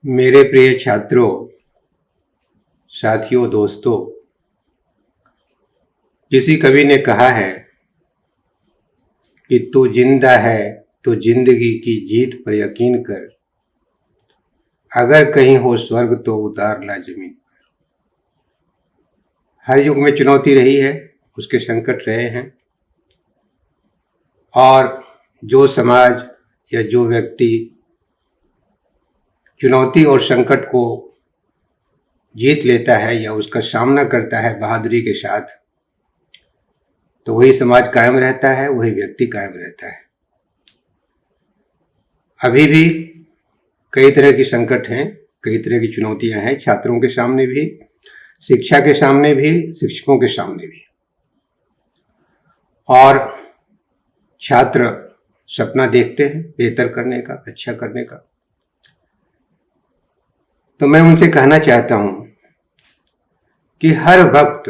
मेरे प्रिय छात्रों, साथियों, दोस्तों, किसी कवि ने कहा है कि तू जिंदा है तो जिंदगी की जीत पर यकीन कर, अगर कहीं हो स्वर्ग तो उतार ला जमीन पर। हर युग में चुनौती रही है, उसके संकट रहे हैं, और जो समाज या जो व्यक्ति चुनौती और संकट को जीत लेता है या उसका सामना करता है बहादुरी के साथ, तो वही समाज कायम रहता है, वही व्यक्ति कायम रहता है। अभी भी कई तरह की संकट हैं, कई तरह की चुनौतियां हैं, छात्रों के सामने भी, शिक्षा के सामने भी, शिक्षकों के सामने भी। और छात्र सपना देखते हैं बेहतर करने का, अच्छा करने का। तो मैं उनसे कहना चाहता हूं कि हर वक्त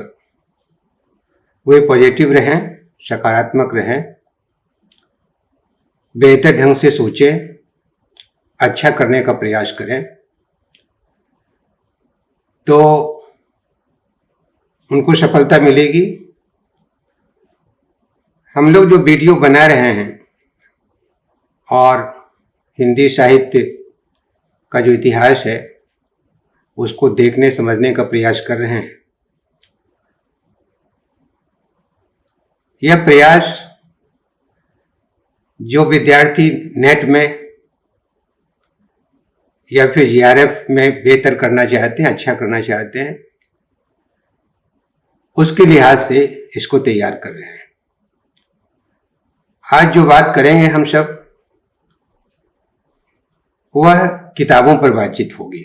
वे पॉजिटिव रहें, सकारात्मक रहें, बेहतर ढंग से सोचें, अच्छा करने का प्रयास करें, तो उनको सफलता मिलेगी। हम लोग जो वीडियो बना रहे हैं और हिंदी साहित्य का जो इतिहास है उसको देखने समझने का प्रयास कर रहे हैं, यह प्रयास जो विद्यार्थी नेट में या फिर जीआरएफ में बेहतर करना चाहते हैं, अच्छा करना चाहते हैं, उसके लिहाज से इसको तैयार कर रहे हैं। आज जो बात करेंगे हम सब, वह किताबों पर बातचीत होगी।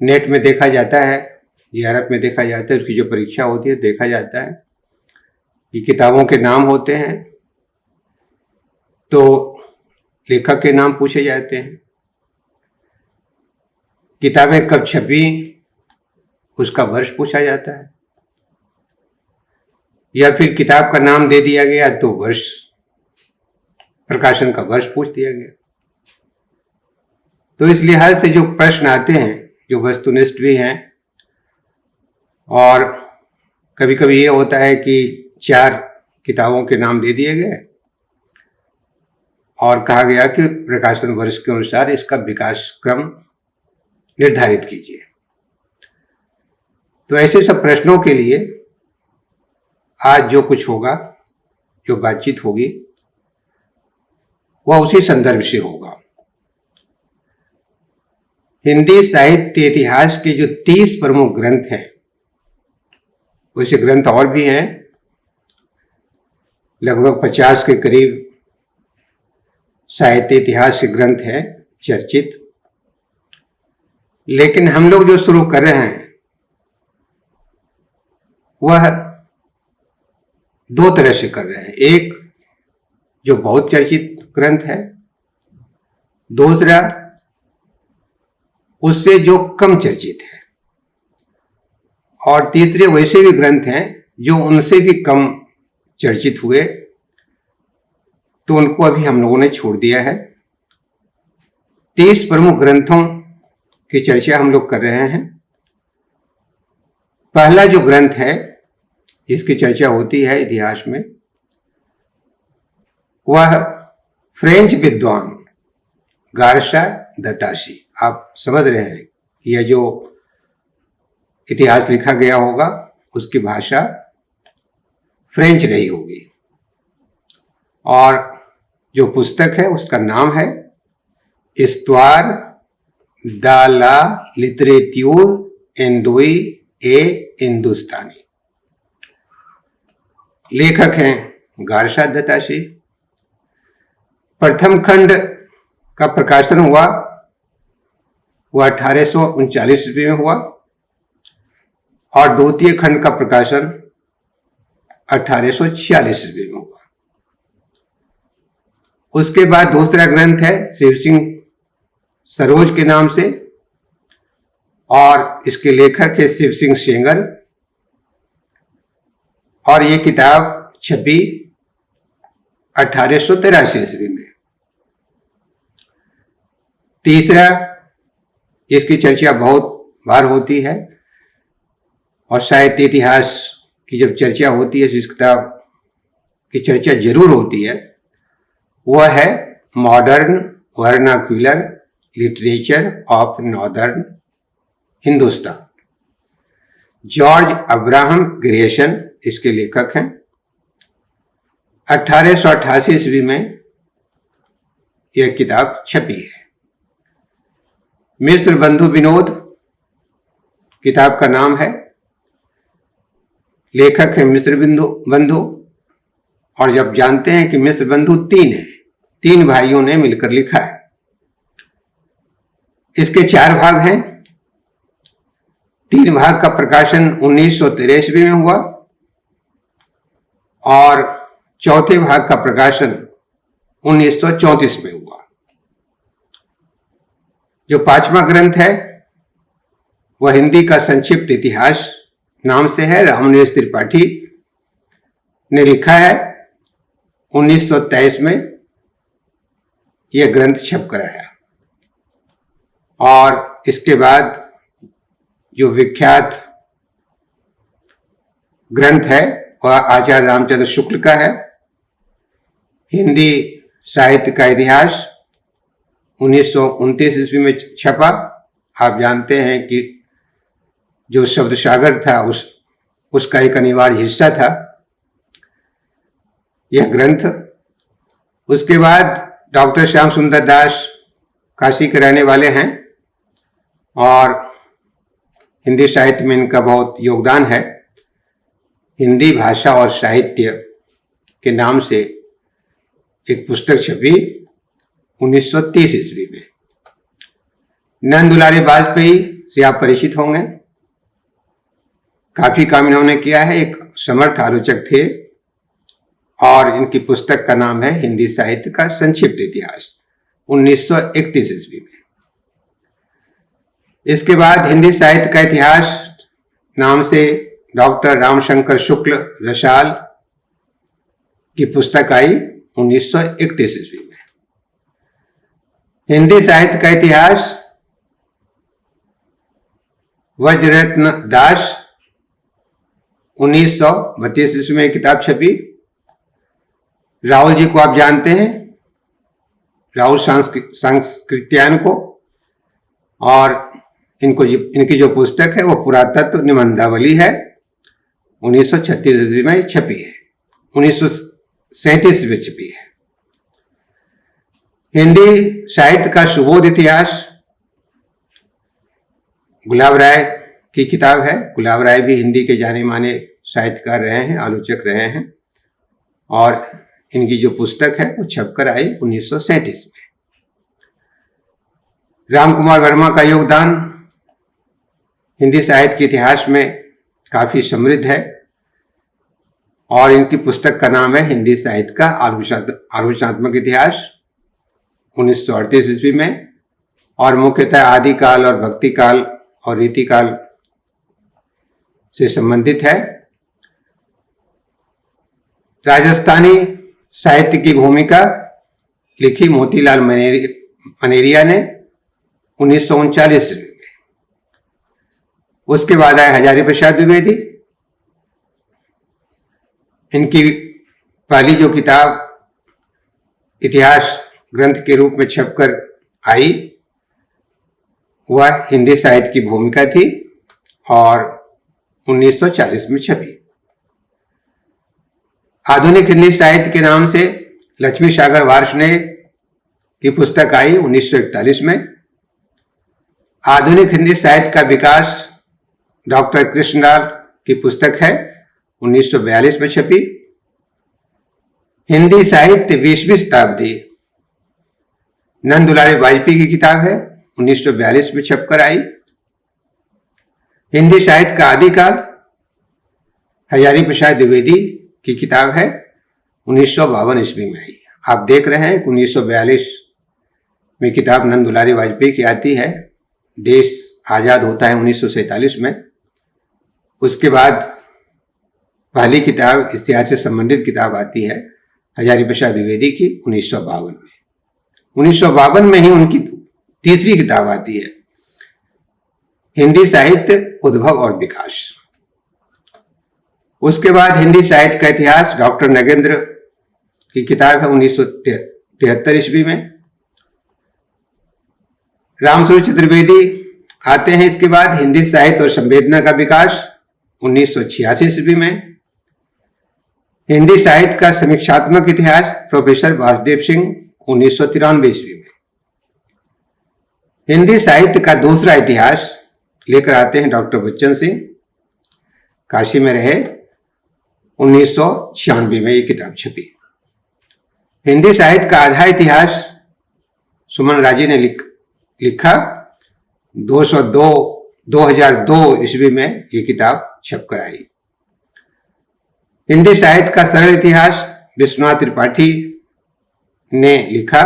नेट में देखा जाता है, जीआरएफ में देखा जाता है, उसकी जो परीक्षा होती है देखा जाता है कि किताबों के नाम होते हैं, तो लेखक के नाम पूछे जाते हैं, किताबें कब छपी उसका वर्ष पूछा जाता है, या फिर किताब का नाम दे दिया गया तो वर्ष, प्रकाशन का वर्ष पूछ दिया गया। तो इस लिहाज से जो प्रश्न आते हैं, जो वस्तुनिष्ठ भी हैं, और कभी कभी ये होता है कि 4 किताबों के नाम दे दिए गए और कहा गया कि प्रकाशन वर्ष के अनुसार इसका विकास क्रम निर्धारित कीजिए। तो ऐसे सब प्रश्नों के लिए आज जो कुछ होगा, जो बातचीत होगी, वह उसी संदर्भ से होगा। हिंदी साहित्य इतिहास के जो 30 प्रमुख ग्रंथ हैं, वैसे ग्रंथ और भी हैं, लगभग 50 के करीब साहित्य इतिहास के ग्रंथ हैं चर्चित। लेकिन हम लोग जो शुरू कर रहे हैं वह 2 तरह से कर रहे हैं। एक जो बहुत चर्चित ग्रंथ है, दूसरा उससे जो कम चर्चित है, और तीसरे वैसे भी ग्रंथ हैं जो उनसे भी कम चर्चित हुए, तो उनको अभी हम लोगों ने छोड़ दिया है। 30 प्रमुख ग्रंथों की चर्चा हम लोग कर रहे हैं। पहला जो ग्रंथ है जिसकी चर्चा होती है इतिहास में, वह फ्रेंच विद्वान गार्सा द तासी। आप समझ रहे हैं, यह जो इतिहास लिखा गया होगा उसकी भाषा फ्रेंच रही होगी, और जो पुस्तक है उसका नाम है हिस्toire de la littérature hindoue et हिंदुस्तानी। लेखक हैं गार्सा द तासी। प्रथम खंड का प्रकाशन हुआ, वह 1839 ईस्वी में हुआ, और द्वितीय खंड का प्रकाशन 1846 ईस्वी में हुआ। उसके बाद दूसरा ग्रंथ है शिव सिंह सरोज के नाम से, और इसके लेखक है शिव सिंह सेंगर, और ये किताब छपी 1883 ईस्वी में। तीसरा इसकी चर्चा बहुत बार होती है और साहित्य इतिहास की जब चर्चा होती है, जिस किताब की चर्चा जरूर होती है, वह है modern vernacular literature of northern Hindustan. George Abraham Grierson इसके लेखक हैं। 1888 ईस्वी में यह किताब छपी है। मिस्र बंधु विनोद किताब का नाम है। लेखक है मिस्र बंधु। और जब जानते हैं कि मिस्र बंधु 3 हैं, 3 भाइयों ने मिलकर लिखा है। इसके 4 भाग हैं। 3 भाग का प्रकाशन 1913 में हुआ और चौथे भाग का प्रकाशन 1934 में हुआ। जो 5वां ग्रंथ है वह हिंदी का संक्षिप्त इतिहास नाम से है। रामनिवास त्रिपाठी ने लिखा है। 1923 में यह ग्रंथ छप कर आया। और इसके बाद जो विख्यात ग्रंथ है वह आचार्य रामचंद्र शुक्ल का है, हिंदी साहित्य का इतिहास। 1929 ईस्वी में छपा। आप जानते हैं कि जो शब्द सागर था उसका एक अनिवार्य हिस्सा था यह ग्रंथ। उसके बाद डॉक्टर श्याम सुंदर दास काशी के रहने वाले हैं और हिंदी साहित्य में इनका बहुत योगदान है। हिंदी भाषा और साहित्य के नाम से एक पुस्तक छपी 1930 ईस्वी में। नंद दुलारी वाजपेयी से आप परिचित होंगे। काफी काम इन्होंने किया है। एक समर्थ आलोचक थे और इनकी पुस्तक का नाम है हिंदी साहित्य का संक्षिप्त इतिहास, 1931 ईस्वी में। इसके बाद हिंदी साहित्य का इतिहास नाम से डॉक्टर रामशंकर शुक्ल रसाल की पुस्तक आई 1931 ईस्वी में। हिंदी साहित्य का इतिहास वज्ररत्न दास 1932 ईस्वी में किताब छपी। राहुल जी को आप जानते हैं, राहुल सांस्कृत्यायन को। और इनकी जो पुस्तक है वो पुरातत्व निबंधावली है, 1936 ईस्वी में छपी है, 1937 में छपी है। हिंदी साहित्य का सुबोध इतिहास गुलाब राय की किताब है। गुलाब राय भी हिंदी के जाने माने साहित्यकार रहे हैं, आलोचक रहे हैं और इनकी जो पुस्तक है वो छपकर आई 1937 में। राम कुमार वर्मा का योगदान हिंदी साहित्य के इतिहास में काफी समृद्ध है और इनकी पुस्तक का नाम है हिंदी साहित्य का आलोचनात्मक इतिहास, 1938 ईस्वी में। और मुख्यतः आदिकाल और भक्ति काल और रीतिकाल से संबंधित है। राजस्थानी साहित्य की भूमिका लिखी मोतीलाल मनेरिया ने 1939 में। उसके बाद आए हजारी प्रसाद द्विवेदी। इनकी पहली जो किताब इतिहास ग्रंथ के रूप में छपकर आई वह हिंदी साहित्य की भूमिका थी और 1940 में छपी। आधुनिक हिंदी साहित्य के नाम से लक्ष्मी सागर वार्ष्णेय की पुस्तक आई 1941 में। आधुनिक हिंदी साहित्य का विकास डॉक्टर कृष्णलाल की पुस्तक है, 1942 में छपी। हिंदी साहित्य 20वीं शताब्दी नंद दुलारी वाजपेयी की किताब है, 1942 में छपकर आई। हिंदी साहित्य का आदिकाल हजारी प्रसाद द्विवेदी की किताब है, 1952 ईस्वी में आई। आप देख रहे हैं कि 1942 में किताब नंद दुलारी वाजपेयी की आती है। देश आजाद होता है 1947 में। उसके बाद पहली किताब इतिहास से संबंधित किताब आती है हजारी प्रसाद द्विवेदी की 1952 में। 1952 में ही उनकी तीसरी किताब आती है हिंदी साहित्य उद्भव और विकास। उसके बाद हिंदी साहित्य का इतिहास डॉक्टर नगेंद्र की किताब है 1973 ईस्वी में। रामस्वरूप चतुर्वेदी आते हैं इसके बाद। हिंदी साहित्य और संवेदना का विकास 1986 ईस्वी में। हिंदी साहित्य का समीक्षात्मक इतिहास प्रोफेसर वासुदेव सिंह 1993 ईस्वी में। हिंदी साहित्य का दूसरा इतिहास लेकर आते हैं डॉक्टर बच्चन सिंह, काशी में रहे, 1996 में ये किताब छपी। हिंदी साहित्य का आधा इतिहास सुमन राजी ने लिखा 2002 ईस्वी में ये किताब छप कर आई। हिंदी साहित्य का सरल इतिहास विश्वनाथ त्रिपाठी ने लिखा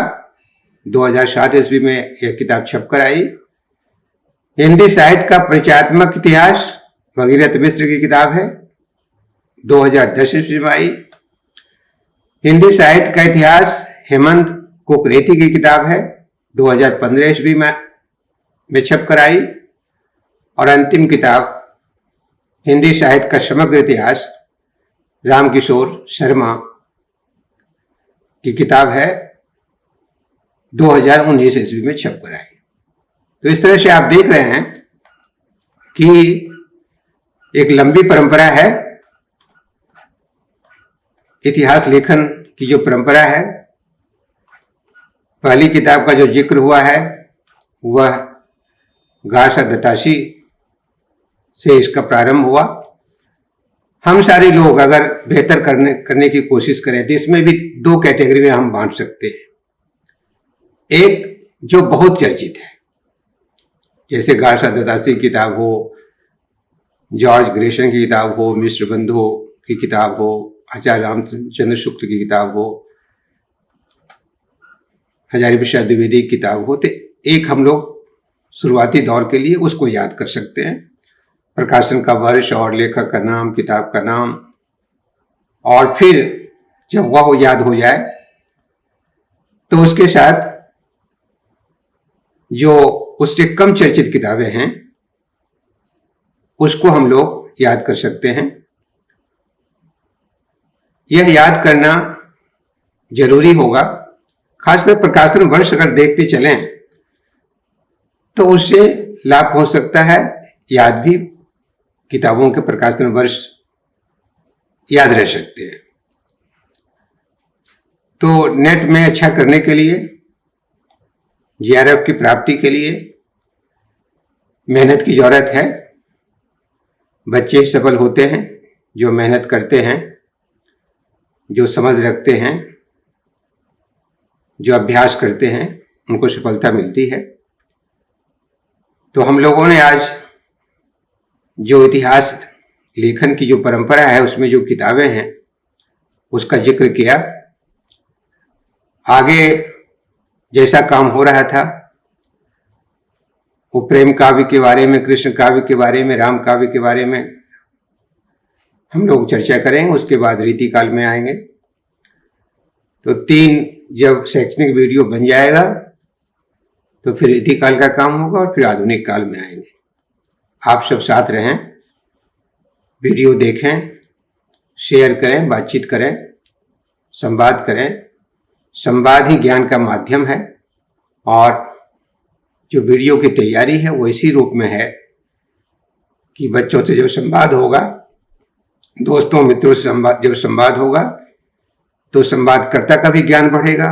2007 ईस्वी में यह किताब छप कर आई। हिंदी साहित्य का परिचयात्मक इतिहास भगीरथ मिश्र की किताब है, 2010 ईस्वी में आई। हिंदी साहित्य का इतिहास हेमंत कुकरेती की किताब है, 2015 ईस्वी में छप कर आई। और अंतिम किताब हिंदी साहित्य का समग्र इतिहास रामकिशोर शर्मा की किताब है, 2019 ईस्वी में छप कर आई। तो इस तरह से आप देख रहे हैं कि एक लंबी परंपरा है, इतिहास लेखन की जो परंपरा है। पहली किताब का जो जिक्र हुआ है वह गासा दत्तासी से इसका प्रारंभ हुआ। हम सारे लोग अगर बेहतर करने की कोशिश करें तो इसमें भी दो कैटेगरी में हम बांट सकते हैं। एक जो बहुत चर्चित है, जैसे गासा दत्तासी की किताब हो, जॉर्ज ग्रेशन की किताब हो, मिश्र बंधु की किताब हो, आचार्य रामचंद्र शुक्ल की किताब हो, हजारी प्रसाद द्विवेदी की किताब हो, तो एक हम लोग शुरुआती दौर के लिए उसको याद कर सकते हैं, प्रकाशन का वर्ष और लेखक का नाम, किताब का नाम। और फिर जब वह याद हो जाए तो उसके साथ जो उससे कम चर्चित किताबें हैं उसको हम लोग याद कर सकते हैं। यह याद करना जरूरी होगा, खासकर प्रकाशन वर्ष अगर देखते चलें तो उससे लाभ हो सकता है। याद भी किताबों के प्रकाशन वर्ष याद रह सकते हैं। तो नेट में अच्छा करने के लिए, जीआरएफ की प्राप्ति के लिए मेहनत की जरूरत है। बच्चे ही सफल होते हैं जो मेहनत करते हैं, जो समझ रखते हैं, जो अभ्यास करते हैं, उनको सफलता मिलती है। तो हम लोगों ने आज जो इतिहास लेखन की जो परंपरा है उसमें जो किताबें हैं उसका जिक्र किया। आगे जैसा काम हो रहा था वो प्रेम काव्य के बारे में, कृष्ण काव्य के बारे में, राम काव्य के बारे में हम लोग चर्चा करेंगे। उसके बाद रीतिकाल में आएंगे। तो 3 जब शैक्षणिक वीडियो बन जाएगा तो फिर रीतिकाल का काम होगा और फिर आधुनिक काल में आएंगे। आप सब साथ रहें, वीडियो देखें, शेयर करें, बातचीत करें, संवाद करें। संवाद ही ज्ञान का माध्यम है और जो वीडियो की तैयारी है वो इसी रूप में है कि बच्चों से जब संवाद होगा, दोस्तों मित्रों से जब संवाद होगा तो संवादकर्ता का भी ज्ञान बढ़ेगा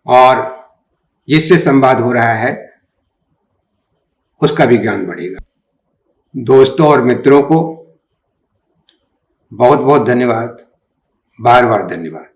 और जिससे संवाद हो रहा है उसका भी ज्ञान बढ़ेगा। दोस्तों और मित्रों को बहुत बहुत धन्यवाद, बार बार धन्यवाद।